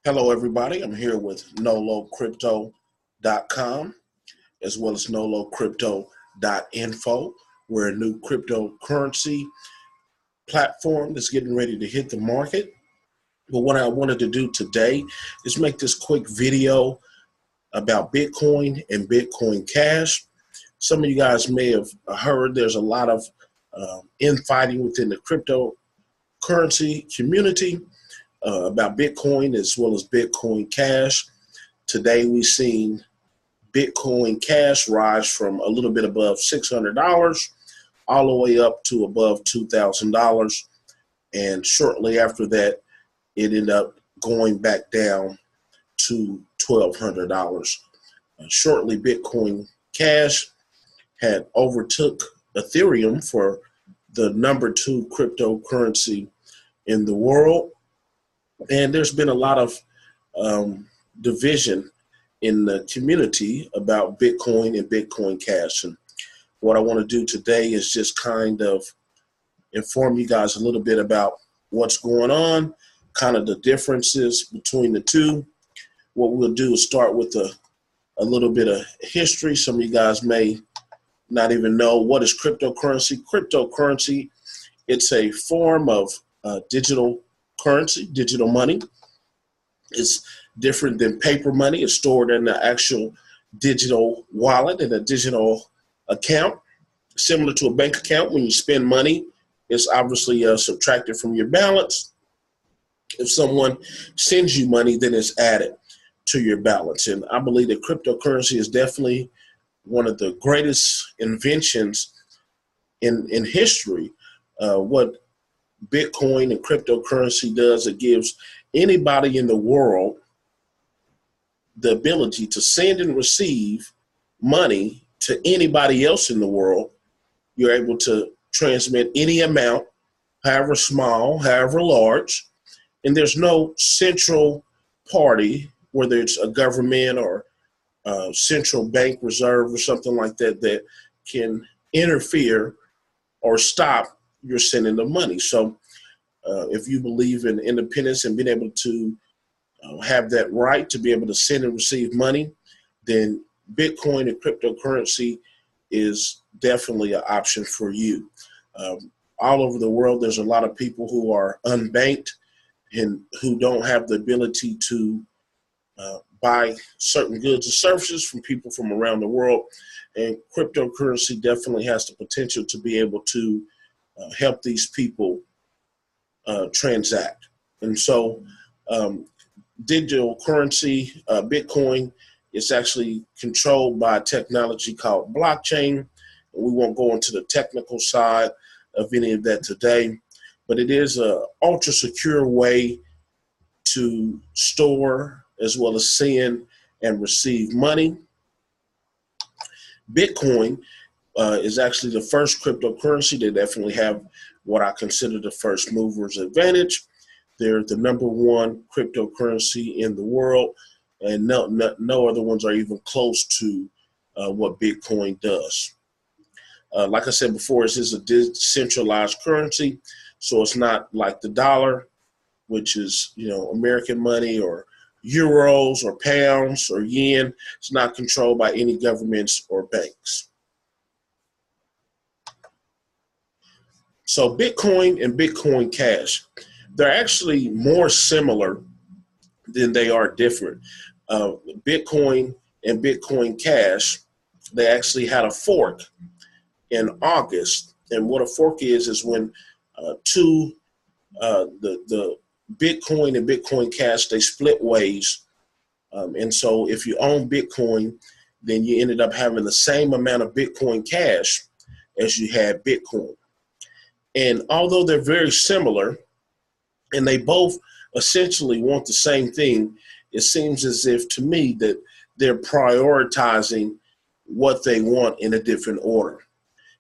Hello, everybody. I'm here with NOLOcrypto.com as well as NOLOcrypto.info. We're a new cryptocurrency platform that's getting ready to hit the market. But what I wanted to do today is make this quick video about Bitcoin and Bitcoin Cash. Some of you guys may have heard there's a lot of infighting within the cryptocurrency community about Bitcoin as well as Bitcoin Cash. Today we've seen Bitcoin Cash rise from a little bit above $600 all the way up to above $2,000. And shortly after that, it ended up going back down to $1,200. Shortly, Bitcoin Cash had overtook Ethereum for the number 2 cryptocurrency in the world. And there's been a lot of division in the community about Bitcoin and Bitcoin Cash. And what I want to do today is just kind of inform you guys a little bit about what's going on, kind of the differences between the two. What we'll do is start with a little bit of history. Some of you guys may not even know what is cryptocurrency. Cryptocurrency, it's a form of digital currency, digital money. It's different than paper money. It's stored in the actual digital wallet in a digital account, similar to a bank account. When you spend money, it's obviously subtracted from your balance. If someone sends you money, then it's added to your balance. And I believe that cryptocurrency is definitely one of the greatest inventions in history. What Bitcoin and cryptocurrency does, it gives anybody in the world the ability to send and receive money to anybody else in the world. You're able to transmit any amount, however small, however large, and there's no central party, whether it's a government or a central bank reserve or something like that, that can interfere or stop your sending the money. So if you believe in independence and being able to have that right to be able to send and receive money, then Bitcoin and cryptocurrency is definitely an option for you. All over the world, there's a lot of people who are unbanked and who don't have the ability to buy certain goods and services from people from around the world. And cryptocurrency definitely has the potential to be able to help these people transact. And so digital currency, Bitcoin, is actually controlled by a technology called blockchain. We won't go into the technical side of any of that today, but it is an ultra secure way to store as well as send and receive money. Bitcoin is actually the first cryptocurrency. They definitely have what I consider the first mover's advantage. They're the number 1 cryptocurrency in the world, and no other ones are even close to what Bitcoin does. Like I said before, this is a decentralized currency, so it's not like the dollar, which is, American money, or euros or pounds or yen. It's not controlled by any governments or banks. So Bitcoin and Bitcoin Cash, they're actually more similar than they are different. Bitcoin and Bitcoin Cash, they actually had a fork in August. And what a fork is when the Bitcoin and Bitcoin Cash, they split ways. And so if you own Bitcoin, then you ended up having the same amount of Bitcoin Cash as you had Bitcoin. And although they're very similar, and they both essentially want the same thing, it seems as if, to me, that they're prioritizing what they want in a different order.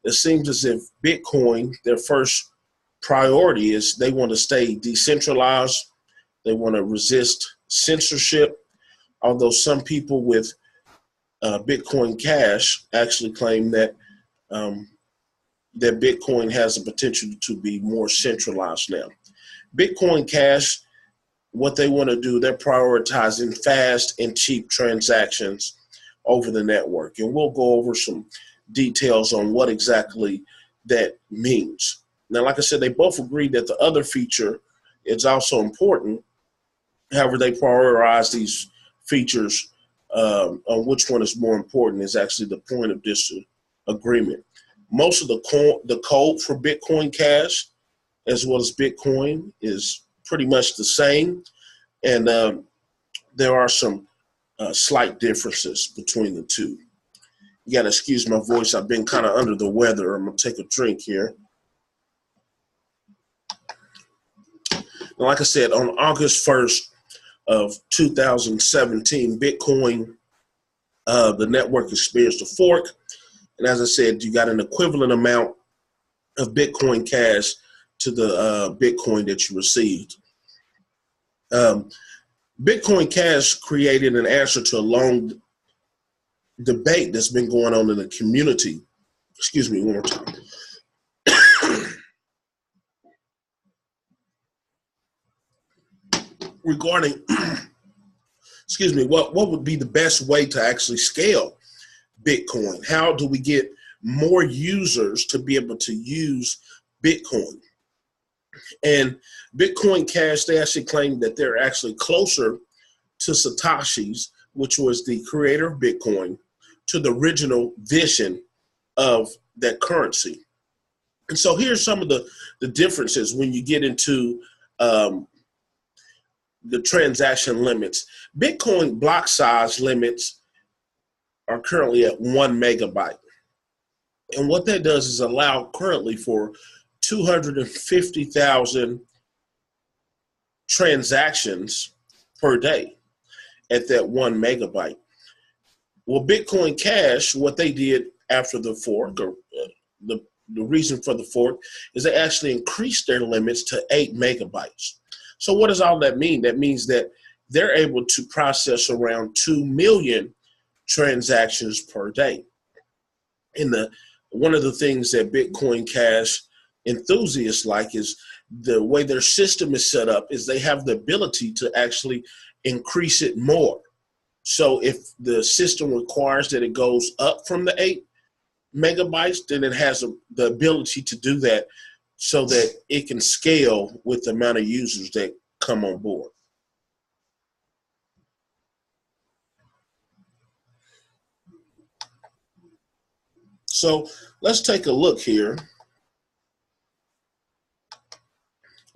It seems as if Bitcoin, their first priority is they want to stay decentralized. They want to resist censorship, although some people with Bitcoin Cash actually claim that that Bitcoin has the potential to be more centralized now. Bitcoin Cash what they want to do, they're prioritizing fast and cheap transactions over the network. And we'll go over some details on what exactly that means. Now, like I said, they both agree that the other feature is also important. However, they prioritize these features on which one is more important is actually the point of disagreement. Most of the code for Bitcoin Cash as well as Bitcoin is pretty much the same, and there are some slight differences between the two. You got to excuse my voice. I've been kind of under the weather. I'm going to take a drink here. Now, like I said, on August 1st of 2017, Bitcoin, the network experienced a fork. And as I said, you got an equivalent amount of Bitcoin Cash to the Bitcoin that you received. Bitcoin Cash created an answer to a long debate that's been going on in the community. Excuse me one more time. Regarding, excuse me, what would be the best way to actually scale Bitcoin? How do we get more users to be able to use Bitcoin? And Bitcoin Cash, they actually claim that they're actually closer to Satoshi's, which was the creator of Bitcoin, to the original vision of that currency. And so here's some of the differences when you get into the transaction limits. Bitcoin block size limits are currently at 1 megabyte. And what that does is allow currently for 250,000 transactions per day at that 1 megabyte. Well, Bitcoin Cash, what they did after the fork, or the reason for the fork, is they actually increased their limits to 8 megabytes. So what does all that mean? That means that they're able to process around 2 million transactions per day. And one of the things that Bitcoin Cash enthusiasts like is the way their system is set up is they have the ability to actually increase it more. So if the system requires that it goes up from the 8 megabytes, then it has the ability to do that so that it can scale with the amount of users that come on board. So let's take a look here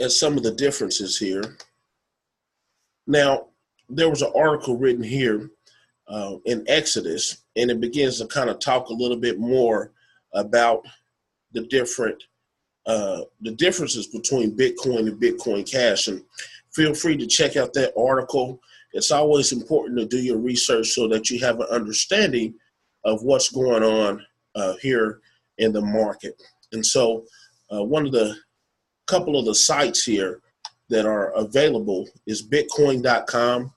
at some of the differences here. Now, there was an article written here in Exodus, and it begins to kind of talk a little bit more about the differences between Bitcoin and Bitcoin Cash. And feel free to check out that article. It's always important to do your research so that you have an understanding of what's going on here in the market. And so couple of the sites here that are available is Bitcoin.com.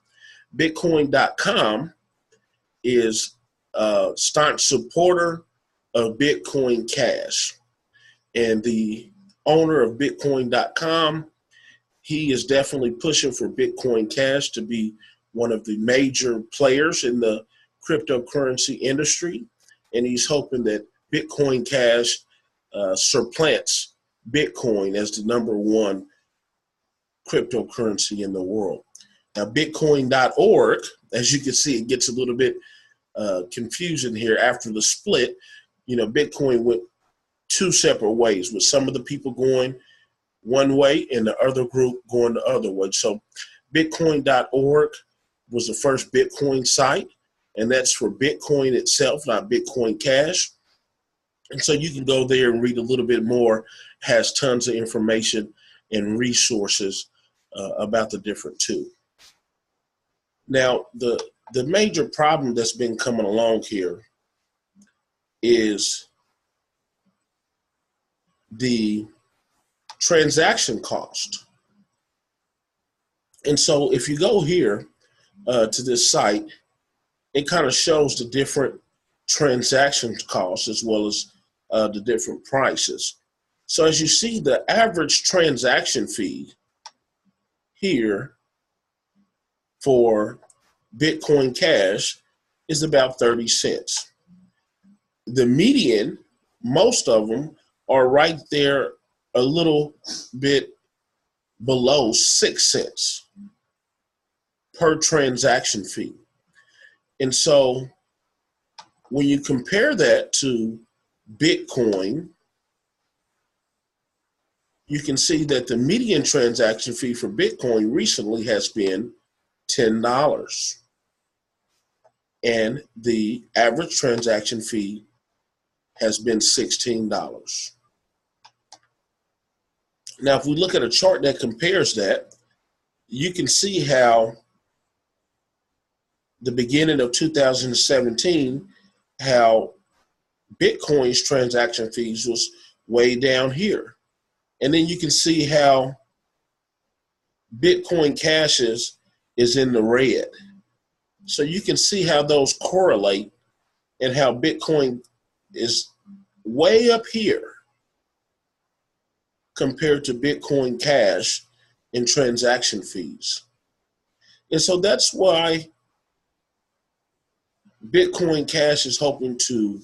Bitcoin.com is a staunch supporter of Bitcoin Cash. And the owner of Bitcoin.com, he is definitely pushing for Bitcoin Cash to be one of the major players in the cryptocurrency industry. And he's hoping that Bitcoin Cash supplants Bitcoin as the #1 cryptocurrency in the world. Now, Bitcoin.org, as you can see, it gets a little bit confusion here after the split. You know, Bitcoin went 2 separate ways, with some of the people going one way and the other group going the other way. So Bitcoin.org was the first Bitcoin site, and that's for Bitcoin itself, not Bitcoin Cash. And so you can go there and read a little bit more, has tons of information and resources about the different two. Now, the major problem that's been coming along here is the transaction cost. And so if you go here to this site, it kind of shows the different transaction costs as well as the different prices. So as you see, the average transaction fee here for Bitcoin Cash is about 30 cents. The median, most of them are right there a little bit below 6 cents per transaction fee. And so when you compare that to Bitcoin, you can see that the median transaction fee for Bitcoin recently has been $10. And the average transaction fee has been $16. Now, if we look at a chart that compares that, you can see how the beginning of 2017, how Bitcoin's transaction fees was way down here. And then you can see how Bitcoin Cash is in the red. So you can see how those correlate and how Bitcoin is way up here compared to Bitcoin Cash in transaction fees. And so that's why Bitcoin Cash is hoping to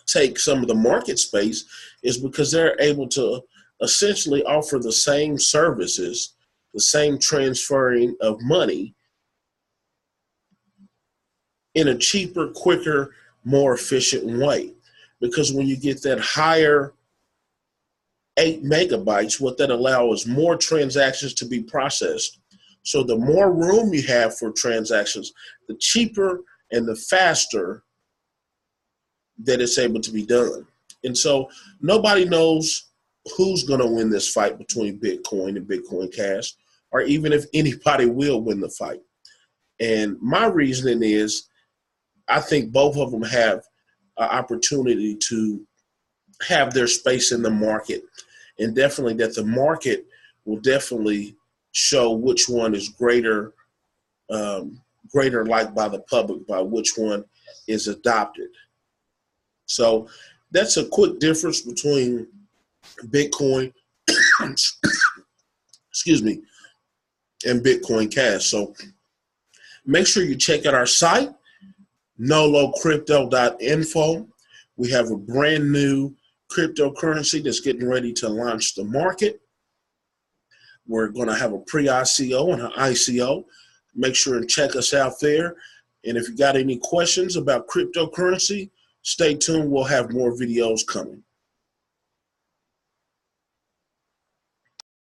take some of the market space, is because they're able to essentially offer the same services, the same transferring of money in a cheaper, quicker, more efficient way. Because when you get that higher 8 megabytes, what that allows is more transactions to be processed. So the more room you have for transactions, the cheaper and the faster that it's able to be done. And so nobody knows who's going to win this fight between Bitcoin and Bitcoin Cash, or even if anybody will win the fight. And my reasoning is, I think both of them have an opportunity to have their space in the market, and definitely that the market will definitely show which one is greater liked by the public, by which one is adopted. So that's a quick difference between Bitcoin, excuse me, and Bitcoin Cash. So make sure you check out our site, nolocrypto.info. We have a brand new cryptocurrency that's getting ready to launch the market. We're going to have a pre-ICO and an ICO. Make sure and check us out there. And if you got any questions about cryptocurrency, stay tuned. We'll have more videos coming.